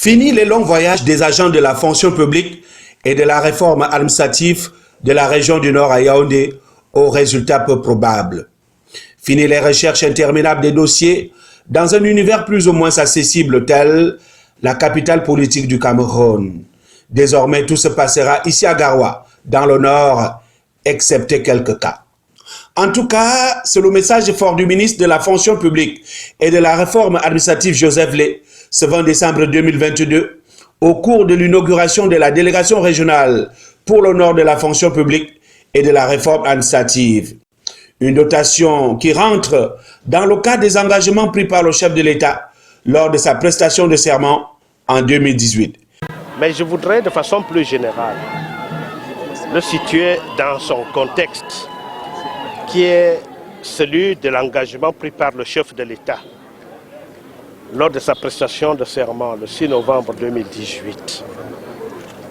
Fini les longs voyages des agents de la fonction publique et de la réforme administrative de la région du Nord à Yaoundé aux résultats peu probables. Fini les recherches interminables des dossiers dans un univers plus ou moins accessible tel la capitale politique du Cameroun. Désormais, tout se passera ici à Garoua, dans le Nord, excepté quelques cas. En tout cas, c'est le message fort du ministre de la fonction publique et de la réforme administrative Joseph Lé, ce 20 décembre 2022, au cours de l'inauguration de la délégation régionale pour le Nord de la fonction publique et de la réforme administrative. Une dotation qui rentre dans le cadre des engagements pris par le chef de l'État lors de sa prestation de serment en 2018. Mais je voudrais de façon plus générale le situer dans son contexte qui est celui de l'engagement pris par le chef de l'État lors de sa prestation de serment le 6 novembre 2018.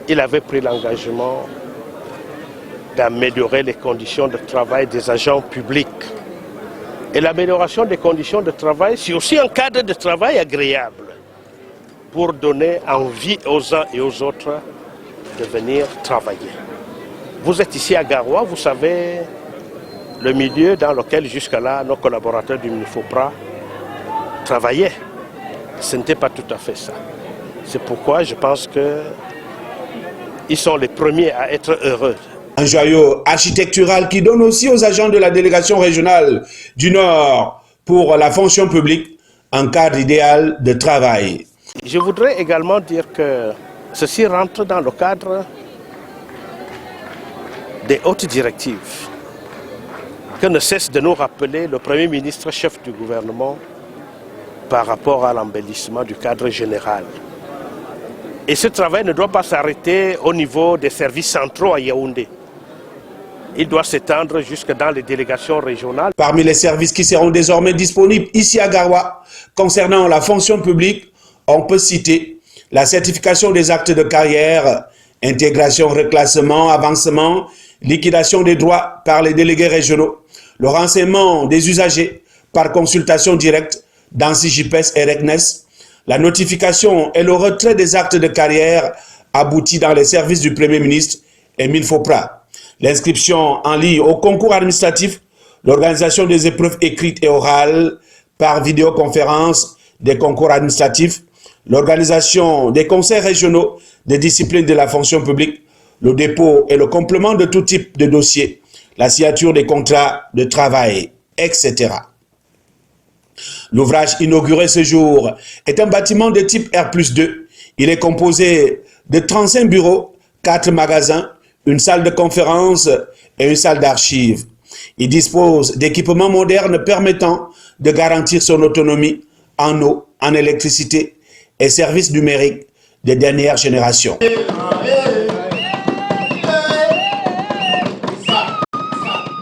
Il avait pris l'engagement d'améliorer les conditions de travail des agents publics. Et l'amélioration des conditions de travail, c'est aussi un cadre de travail agréable pour donner envie aux uns et aux autres de venir travailler. Vous êtes ici à Garoua, vous savez le milieu dans lequel jusqu'à là nos collaborateurs du MINFOPRA travaillaient. Ce n'était pas tout à fait ça. C'est pourquoi je pense qu'ils sont les premiers à être heureux. Un joyau architectural qui donne aussi aux agents de la délégation régionale du Nord pour la fonction publique un cadre idéal de travail. Je voudrais également dire que ceci rentre dans le cadre des hautes directives que ne cesse de nous rappeler le Premier ministre chef du gouvernement par rapport à l'embellissement du cadre général. Et ce travail ne doit pas s'arrêter au niveau des services centraux à Yaoundé. Il doit s'étendre jusque dans les délégations régionales. Parmi les services qui seront désormais disponibles ici à Garoua, concernant la fonction publique, on peut citer la certification des actes de carrière, intégration, reclassement, avancement, liquidation des droits par les délégués régionaux, le renseignement des usagers par consultation directe dans CIGIPES et RECNES, la notification et le retrait des actes de carrière aboutis dans les services du Premier ministre et MINFOPRA, l'inscription en ligne au concours administratif, l'organisation des épreuves écrites et orales par vidéoconférence des concours administratifs, l'organisation des conseils régionaux des disciplines de la fonction publique, le dépôt et le complément de tout type de dossier, la signature des contrats de travail, etc. L'ouvrage inauguré ce jour est un bâtiment de type R+2. Il est composé de 35 bureaux, 4 magasins, une salle de conférence et une salle d'archives. Il dispose d'équipements modernes permettant de garantir son autonomie en eau, en électricité et services numériques de dernière génération.